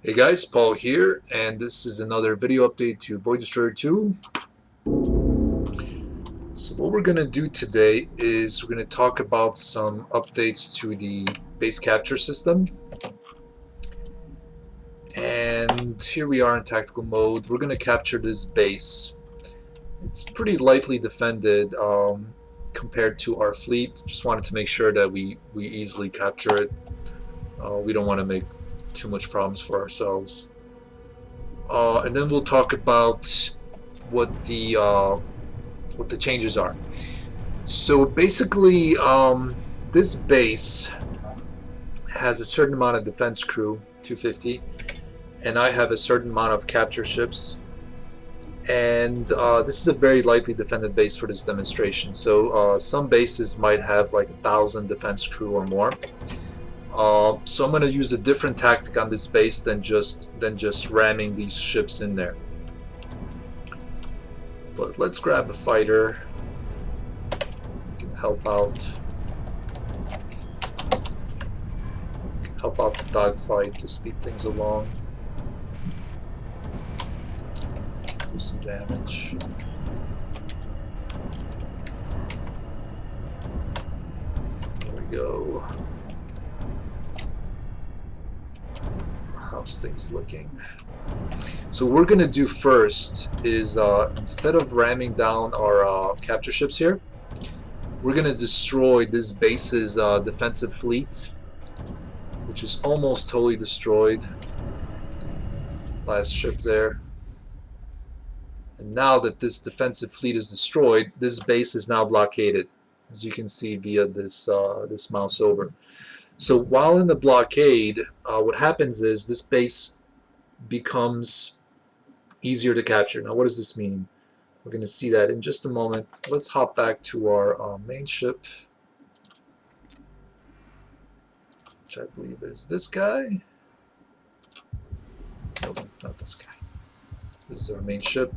Hey guys, Paul here, and this is another video update to Void Destroyer 2. So what we're going to do today is we're going to talk about some updates to the base capture system. And here we are in tactical mode. We're going to capture this base. It's pretty lightly defended compared to our fleet. Just wanted to make sure that we easily capture it. We don't want to make too much problems for ourselves. And then we'll talk about what the changes are. So basically, this base has a certain amount of defense crew, 250, and I have a certain amount of capture ships. And this is a very lightly defended base for this demonstration. So some bases might have like 1,000 defense crew or more. So I'm going to use a different tactic on this base than just ramming these ships in there. But let's grab a fighter. We can help out the dogfight to speed things along. Do some damage. There we go. How's things looking? So what we're going to do first is instead of ramming down our capture ships here, we're going to destroy this base's defensive fleet, which is almost totally destroyed. Last ship there. And now that this defensive fleet is destroyed, this base is now blockaded, as you can see via this this mouse over. So while in the blockade, what happens is this base becomes easier to capture. Now what does this mean? We're going to see that in just a moment. Let's hop back to our main ship, which I believe is this guy. No, not this guy. This is our main ship.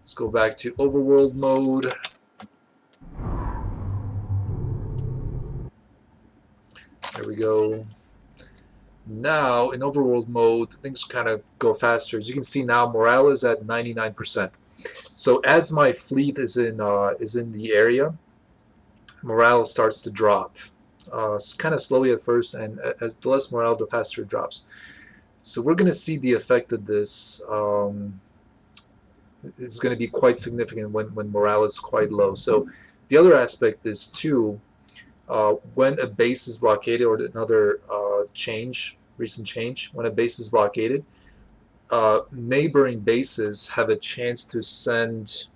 Let's go back to overworld mode. There we go. Now in overworld mode, things kind of go faster. As you can see now, morale is at 99%. So as my fleet is in the area, morale starts to drop. It's kind of slowly at first, and as the less morale, the faster it drops. So we're going to see the effect of this. It's going to be quite significant when morale is quite low. So the other aspect is too, when a base is blockaded, or another recent change, when a base is blockaded, neighboring bases have a chance to send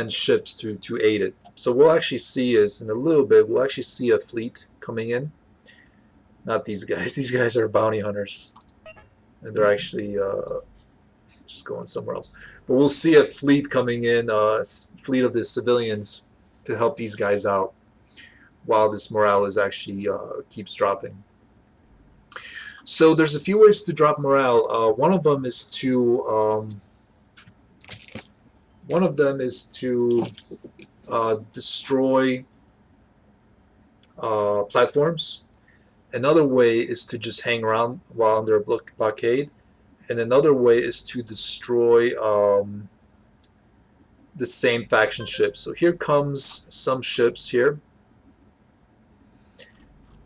ships to aid it. So we'll actually see is in a little bit, we'll actually see a fleet coming in. Not these guys. These guys are bounty hunters, and they're actually just going somewhere else. But we'll see a fleet coming in, fleet of the civilians, to help these guys out, while this morale is actually keeps dropping. So there's a few ways to drop morale. One of them is to destroy platforms. Another way is to just hang around while under a blockade, and another way is to destroy the same faction ships. So here comes some ships here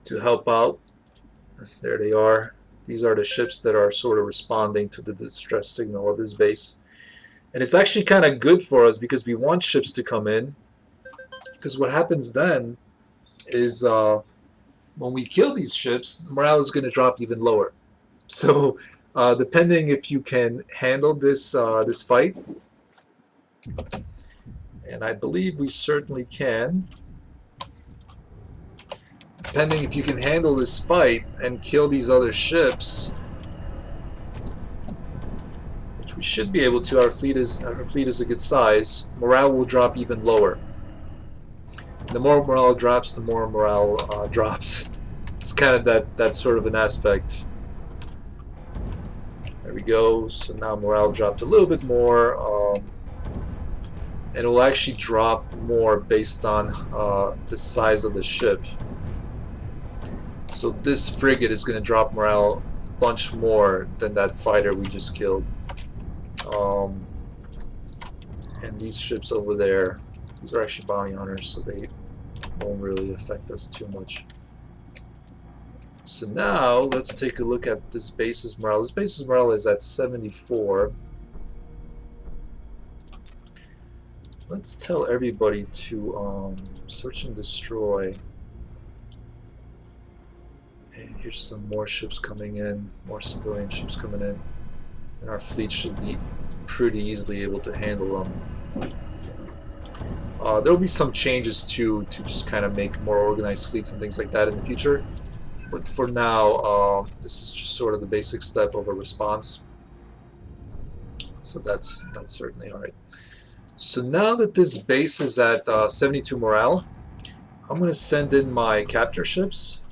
to help out. There they are. These are the ships that are sort of responding to the distress signal of this base. And it's actually kind of good for us because we want ships to come in. Because what happens then is when we kill these ships, morale is going to drop even lower. So depending if you can handle this this fight, and I believe we certainly can. Depending if you can handle this fight and kill these other ships, which we should be able to. Our fleet is a good size. Morale will drop even lower. The more morale drops, the more morale drops. It's kind of that sort of an aspect. There we go. So now morale dropped a little bit more, and it will actually drop more based on the size of the ship. So this frigate is going to drop morale bunch more than that fighter we just killed. And these ships over there, these are actually bounty hunters, so they won't really affect us too much. So now let's take a look at this base's morale. This base's morale is at 74. Let's tell everybody to search and destroy. And here's some more ships coming in, more civilian ships coming in. And our fleet should be pretty easily able to handle them. There will be some changes to just kind of make more organized fleets and things like that in the future. But for now, this is just sort of the basic step of a response. So that's certainly alright. So now that this base is at 72 morale, I'm going to send in my capture ships.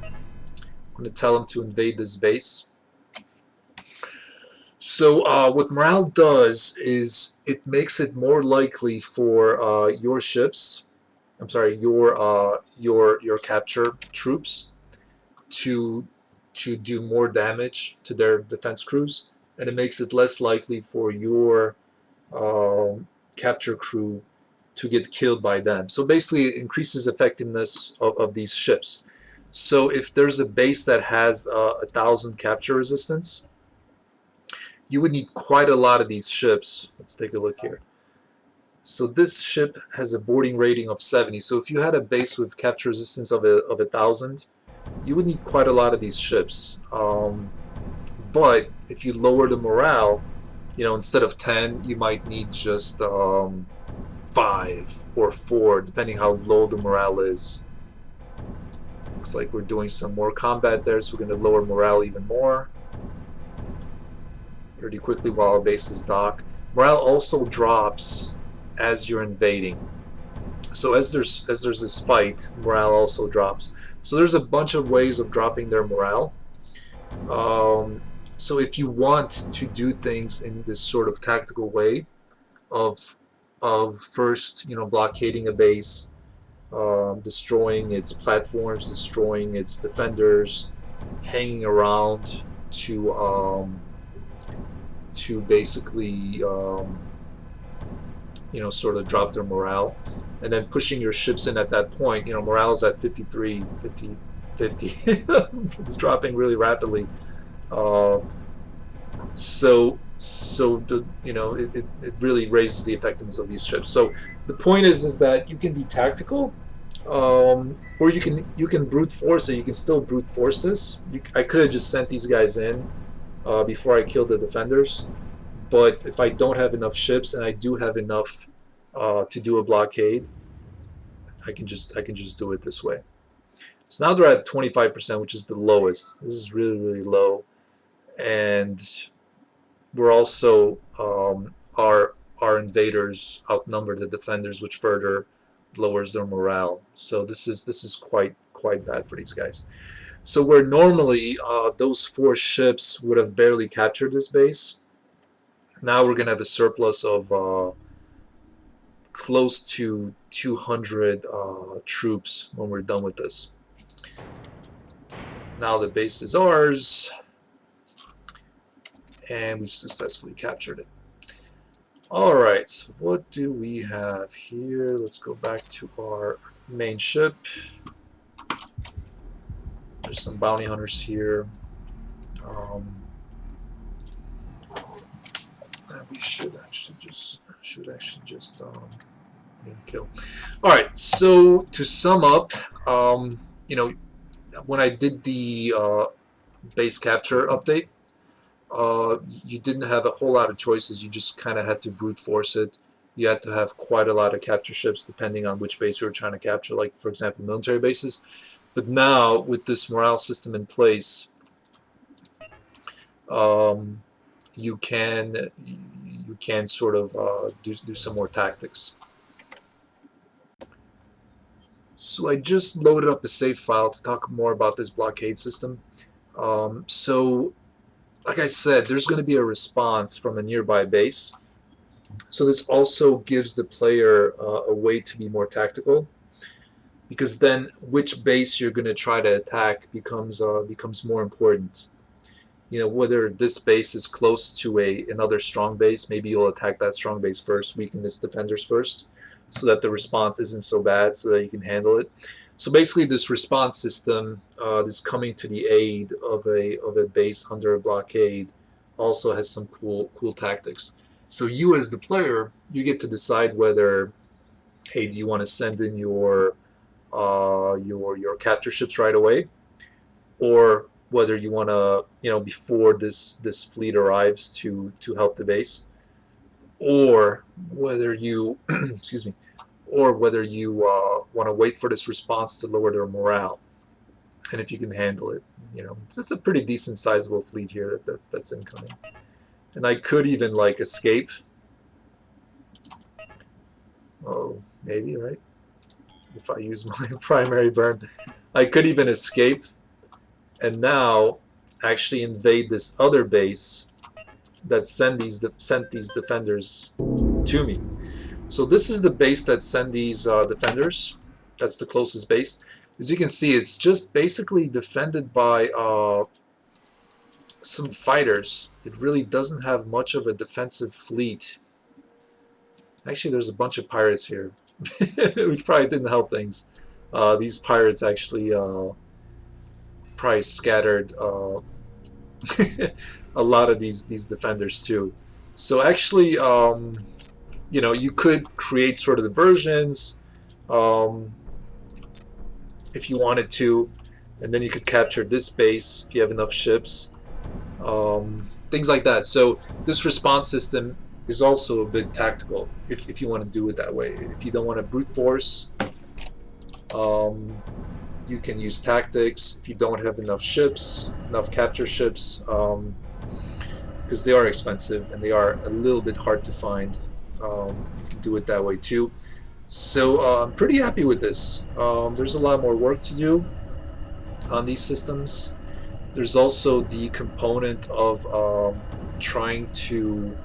I'm going to tell them to invade this base. So what morale does is it makes it more likely for your ships, I'm sorry, your capture troops to do more damage to their defense crews, and it makes it less likely for your capture crew to get killed by them. So basically it increases effectiveness of these ships. So if there's a base that has 1,000 capture resistance, you would need quite a lot of these ships. Let's take a look here. So this ship has a boarding rating of 70. So if you had a base with capture resistance of 1,000, you would need quite a lot of these ships. But if you lower the morale, you know, instead of 10, you might need just 5 or 4, depending how low the morale is. Looks like we're doing some more combat there, so we're going to lower morale even more pretty quickly while our bases dock. Morale also drops as you're invading. So as there's this fight, morale also drops. So there's a bunch of ways of dropping their morale. So if you want to do things in this sort of tactical way of first, you know, blockading a base, destroying its platforms, destroying its defenders, hanging around to basically you know, sort of drop their morale, and then pushing your ships in at that point. You know, morale is at 53, 50, 50. It's dropping really rapidly. So the, you know, it really raises the effectiveness of these ships. So the point is that you can be tactical, or you can brute force it. You can still brute force this. I could have just sent these guys in before I killed the defenders, but if I don't have enough ships and I do have enough to do a blockade, I can just do it this way. So now they're at 25%, which is the lowest. This is really, really low, and we're also our invaders outnumber the defenders, which further lowers their morale. So this is quite bad for these guys. So where normally those 4 ships would have barely captured this base, now we're gonna have a surplus of close to 200 troops when we're done with this. Now the base is ours, and we've successfully captured it. Alright, so what do we have here? Let's go back to our main ship. There's some bounty hunters here. We should actually just kill. Alright, so to sum up, you know, when I did the base capture update, you didn't have a whole lot of choices. You just kind of had to brute force it. You had to have quite a lot of capture ships depending on which base you were trying to capture, like for example military bases. But now with this morale system in place, you can sort of do some more tactics. So I just loaded up a save file to talk more about this blockade system. So like I said, there's going to be a response from a nearby base. So this also gives the player a way to be more tactical, because then which base you're going to try to attack becomes more important. You know, whether this base is close to another strong base, maybe you'll attack that strong base first, weaken its defenders first, so that the response isn't so bad, so that you can handle it. So basically, this response system, this coming to the aid of a base under a blockade, also has some cool tactics. So you, as the player, you get to decide whether, hey, do you want to send in your capture ships right away, or whether you want to, before this fleet arrives to help the base, or whether you excuse me, or whether you want to wait for this response to lower their morale, and if you can handle it. It's a pretty decent sizable fleet here that's incoming. And I could even like escape. Oh, maybe, right? If I use my primary burn, I could even escape and now actually invade this other base that sent these defenders to me. So this is the base that sent these defenders. That's the closest base. As you can see, it's just basically defended by some fighters. It really doesn't have much of a defensive fleet. Actually, there's a bunch of pirates here, which probably didn't help things. These pirates actually probably scattered a lot of these defenders too. So actually, you could create sort of diversions if you wanted to, and then you could capture this base if you have enough ships, things like that. So this response system is also a bit tactical if you want to do it that way. If you don't want to brute force, you can use tactics. If you don't have enough ships, enough capture ships, because they are expensive and they are a little bit hard to find, you can do it that way too. So I'm pretty happy with this. There's a lot more work to do on these systems. There's also the component of trying to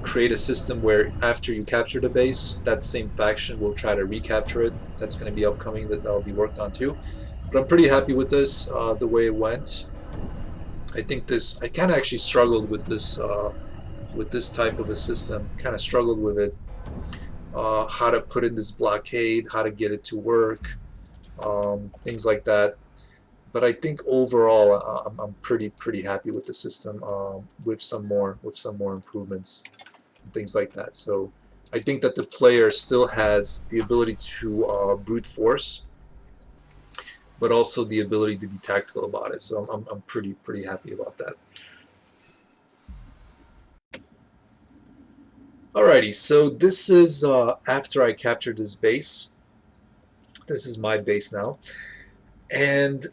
create a system where after you capture the base, that same faction will try to recapture it. That's going to be upcoming, that'll be worked on too. But I'm pretty happy with this, the way it went. I think I kind of actually struggled with this type of a system. Kind of struggled with it. How to put in this blockade, how to get it to work, things like that. But I think overall, I'm pretty happy with the system, with some more improvements and things like that. So I think that the player still has the ability to brute force, but also the ability to be tactical about it. So I'm pretty happy about that. Alrighty, so this is after I captured this base. This is my base now. And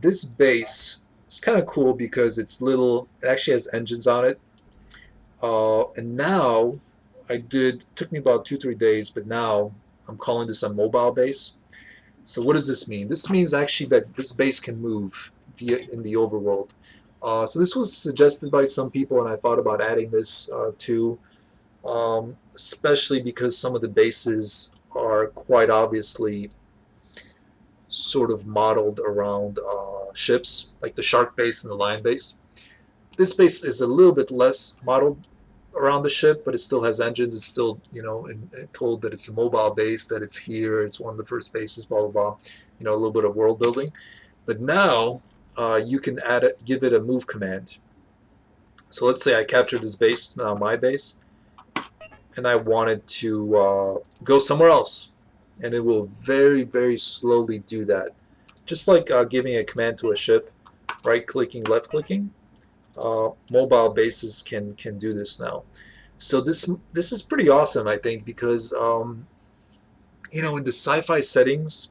this base is kind of cool because it's little. It actually has engines on it. And now it took me about 2-3 days, but now I'm calling this a mobile base. So what does this mean? This means actually that this base can move in the overworld. So this was suggested by some people, and I thought about adding this too, especially because some of the bases are quite obviously sort of modeled around ships, like the shark base and the lion base. This base is a little bit less modeled around the ship, but it still has engines. It's still, told that it's a mobile base, that it's here, it's one of the first bases, blah, blah, blah. A little bit of world building. But now you can give it a move command. So let's say I captured this base, now my base, and I wanted to go somewhere else. And it will very, very slowly do that. Just like giving a command to a ship, right-clicking, left-clicking. Mobile bases can do this now. So this is pretty awesome, I think, because in the sci-fi settings,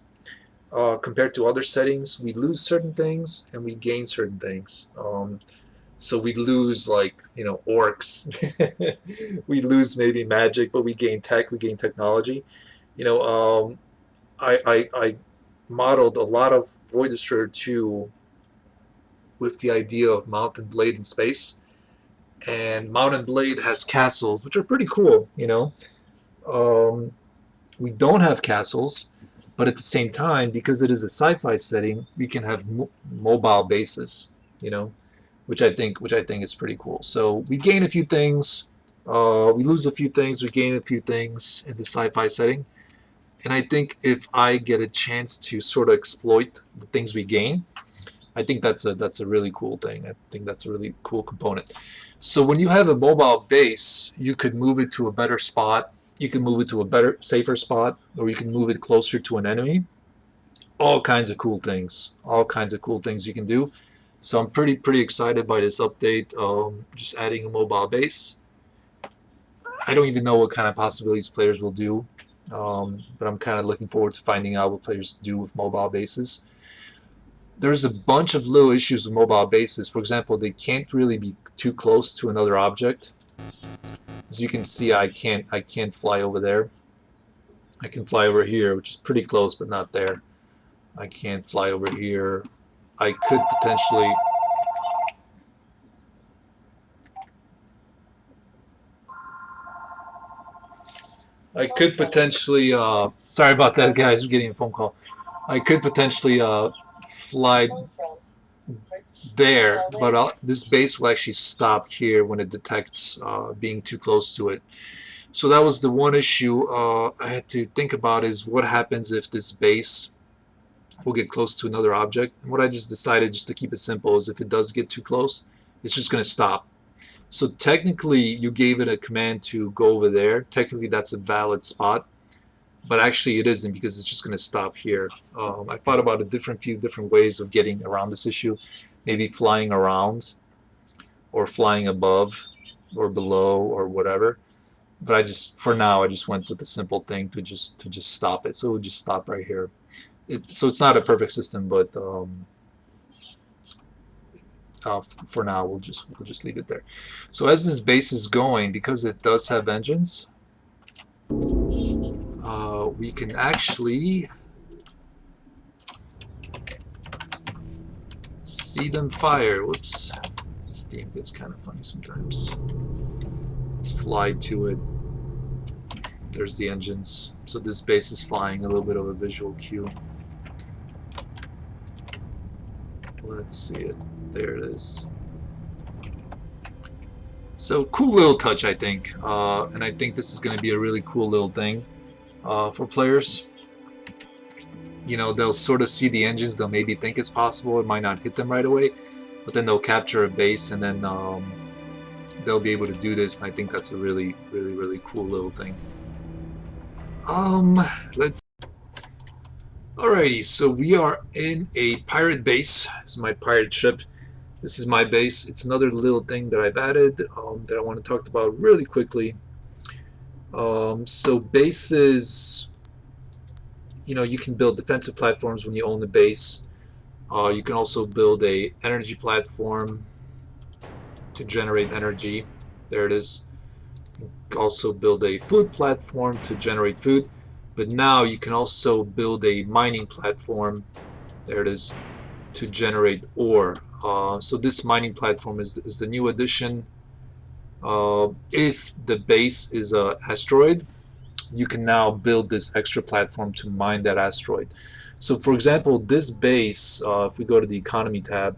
compared to other settings, we lose certain things and we gain certain things. So we lose, like, orcs. We lose maybe magic, but we gain tech, we gain technology. I modeled a lot of Void Destroyer 2 with the idea of Mount and Blade in space. And Mount and Blade has castles, which are pretty cool, We don't have castles, But at the same time, because it is a sci-fi setting, we can have mobile bases, you know, which I think is pretty cool. So we gain a few things, we lose a few things, we gain a few things in the sci-fi setting. And I think if I get a chance to sort of exploit the things we gain, I think that's a really cool thing. I think that's a really cool component. So when you have a mobile base, you could move it to a better spot. You can move it to a better, safer spot, or you can move it closer to an enemy. All kinds of cool things. All kinds of cool things you can do. So I'm pretty excited by this update. Just adding a mobile base. I don't even know what kind of possibilities players will do, but I'm kind of looking forward to finding out what players do with mobile bases. There's a bunch of little issues with mobile bases. For example, they can't really be too close to another object. As you can see, I can't fly over there. I can fly over here, which is pretty close, but not there. I can't fly over here. I could potentially... sorry about that, guys. I'm getting a phone call. I could potentially fly there, but this base will actually stop here when it detects being too close to it. So that was the one issue I had to think about, is what happens if this base will get close to another object. And what I just decided, just to keep it simple, is if it does get too close, it's just going to stop. So technically, you gave it a command to go over there. Technically, that's a valid spot, but actually it isn't, because it's just going to stop here. I thought about few different ways of getting around this issue. Maybe flying around, or flying above, or below, or whatever. But for now, I just went with the simple thing to just stop it. So it would just stop right here. So it's not a perfect system, but for now we'll just leave it there. So as this base is going, because it does have engines, we can actually see them fire. Whoops, this theme gets kind of funny sometimes. Let's fly to it. There's the engines. So this base is flying, a little bit of a visual cue. Let's see it. There it is. So cool little touch, I think. And I think this is going to be a really cool little thing for players. You know, they'll sort of see the engines. They'll maybe think it's possible. It might not hit them right away. But then they'll capture a base, and then they'll be able to do this. And I think that's a really cool little thing. Let's... Alrighty, so we are in a pirate base. This is my pirate ship. This is my base. It's another little thing that I've added that I want to talk about really quickly. So bases, you know, you can build defensive platforms when you own the base. You can also build a energy platform to generate energy. There it is. You can also build a food platform to generate food. But now you can also build a mining platform, there it is, to generate ore. So this mining platform is the new addition. If the base is an asteroid, you can now build this extra platform to mine that asteroid. So for example, this base, if we go to the economy tab,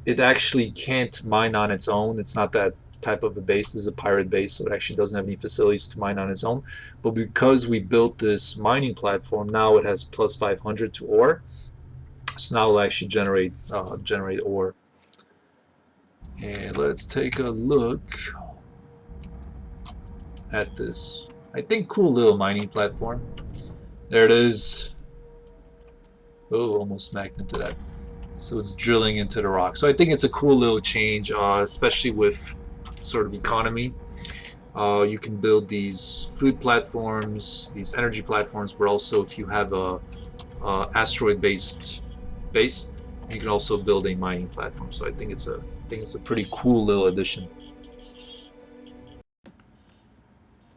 it actually can't mine on its own. It's not that type of a base. This is a pirate base, so it actually doesn't have any facilities to mine on its own. But because we built this mining platform, now it has plus 500 to ore. So now it'll actually generate ore. And let's take a look at this. I think cool little mining platform. There it is. Oh, almost smacked into that. So it's drilling into the rock. So I think it's a cool little change, especially with sort of economy. You can build these food platforms, these energy platforms, but also if you have a asteroid-based base, you can also build a mining platform. So I think it's a pretty cool little addition.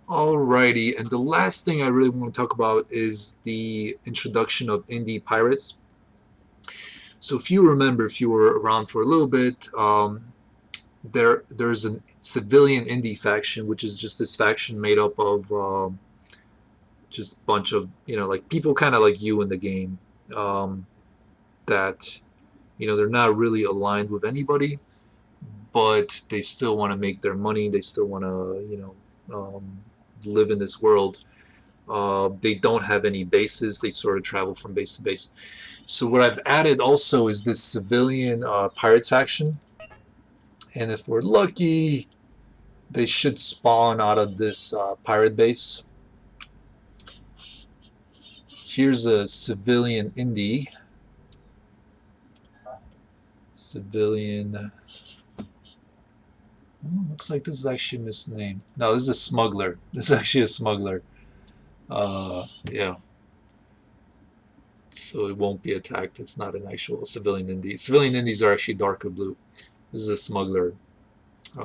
Alrighty, and the last thing I really want to talk about is the introduction of indie pirates. So if you remember, if you were around for a little bit, there's a civilian indie faction, which is just this faction made up of just a bunch of, like people kind of like you in the game, that, they're not really aligned with anybody, but they still want to make their money. They still want to, live in this world. They don't have any bases. They sort of travel from base to base. So what I've added also is this civilian pirates faction. And if we're lucky, they should spawn out of this pirate base. Here's a civilian indie. Civilian. Oh, looks like this is actually a misname. No, this is a smuggler. This is actually a smuggler. Yeah. So it won't be attacked. It's not an actual civilian indie. Civilian indies are actually darker blue. This is a smuggler. It's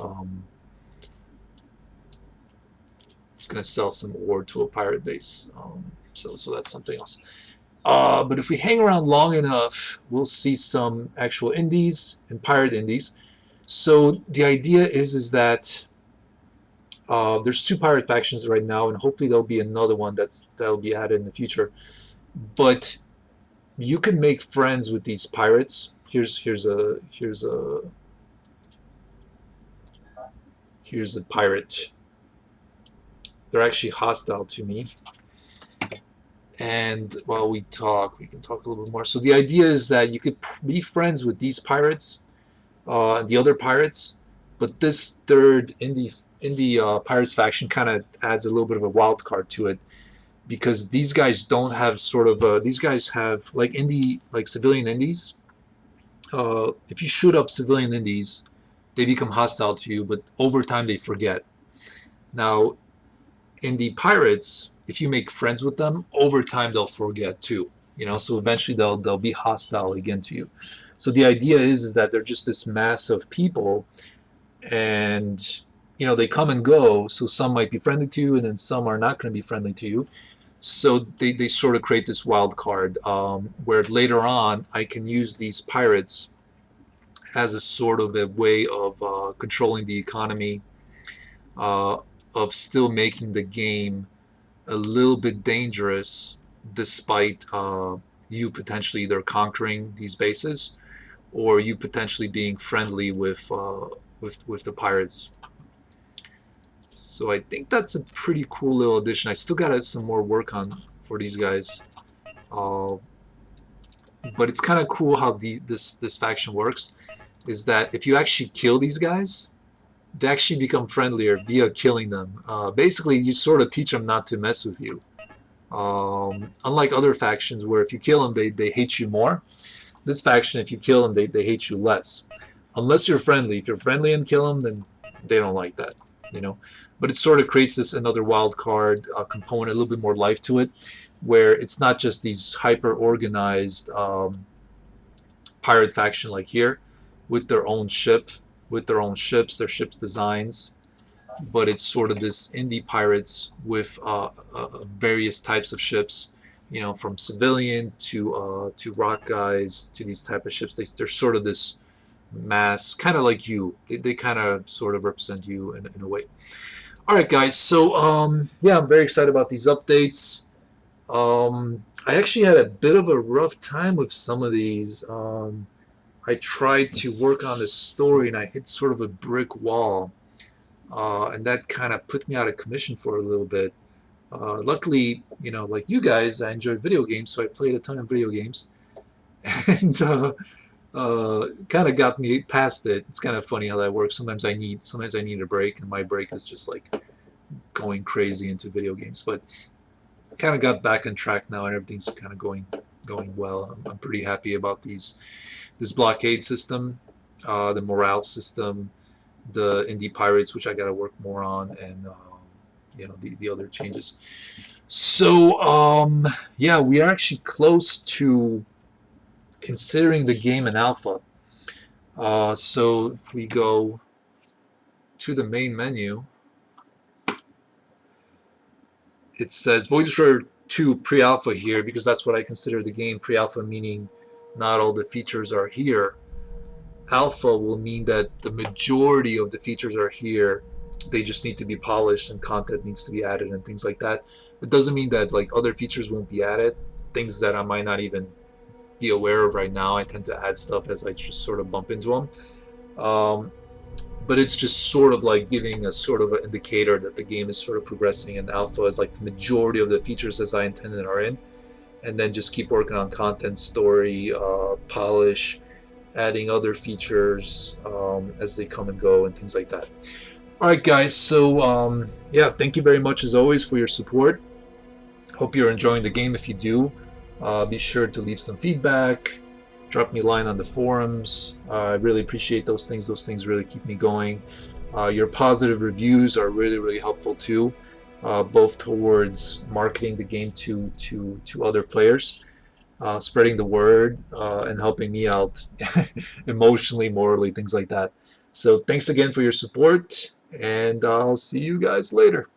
going to sell some ore to a pirate base. So that's something else. But if we hang around long enough, we'll see some actual indies and pirate indies. So the idea is that there's 2 pirate factions right now, and hopefully there'll be another one that'll be added in the future. But you can make friends with these pirates. Here's a pirate. They're actually hostile to me. And while we can talk a little bit more. So the idea is that you could be friends with these pirates, the other pirates, but this third indie pirates faction kind of adds a little bit of a wild card to it, because these guys don't have sort of these guys have like civilian indies. If you shoot up civilian indies, they become hostile to you, but over time they forget. Now, indie pirates, if you make friends with them, over time they'll forget too. So eventually they'll be hostile again to you. So the idea is that they're just this mass of people, and they come and go. So some might be friendly to you, and then some are not going to be friendly to you. So they sort of create this wild card, where later on I can use these pirates as a sort of a way of controlling the economy, of still making the game a little bit dangerous, despite you potentially either conquering these bases or you potentially being friendly with the pirates. So I think that's a pretty cool little addition. I still got some more work on for these guys, but it's kind of cool how this faction works. Is that if you actually kill these guys, they actually become friendlier via killing them. Basically, you sort of teach them not to mess with you. Unlike other factions where if you kill them, they hate you more. This faction, if you kill them, they hate you less. Unless you're friendly. If you're friendly and kill them, then they don't like that. But it sort of creates this another wild card component, a little bit more life to it, where it's not just these hyper-organized pirate faction like here, with their own ships, their ship's designs, but it's sort of this indie pirates with various types of ships, from civilian to rock guys to these type of ships. They're sort of this mass, kind of like you. They kind of sort of represent you in a way. All right, guys. So yeah, I'm very excited about these updates. I actually had a bit of a rough time with some of these. I tried to work on the story and I hit sort of a brick wall, and that kind of put me out of commission for a little bit. Luckily, like you guys, I enjoy video games, so I played a ton of video games, and kind of got me past it. It's kind of funny how that works. Sometimes I need a break, and my break is just like going crazy into video games. But kind of got back on track now, and everything's kind of going well. I'm pretty happy about this blockade system, the morale system, the indie pirates, which I got to work more on, and the other changes. So yeah, we are actually close to considering the game an alpha. So if we go to the main menu, it says Void Destroyer 2 pre-alpha here, because that's what I consider the game. Pre-alpha meaning not all the features are here. Alpha will mean that the majority of the features are here, They just need to be polished and content needs to be added and things like that. It doesn't mean that like other features won't be added. Things that I might not even be aware of right now, I tend to add stuff as I just sort of bump into them. But it's just sort of like giving a sort of an indicator that the game is sort of progressing, and alpha is like the majority of the features as I intended are in, and then just keep working on content, story, polish, adding other features as they come and go and things like that. All right, guys. So yeah, thank you very much as always for your support. Hope you're enjoying the game. If you do, be sure to leave some feedback. Drop me a line on the forums. I really appreciate those things. Those things really keep me going. Your positive reviews are really, really helpful too, both towards marketing the game to other players, spreading the word, and helping me out emotionally, morally, things like that. So thanks again for your support, and I'll see you guys later.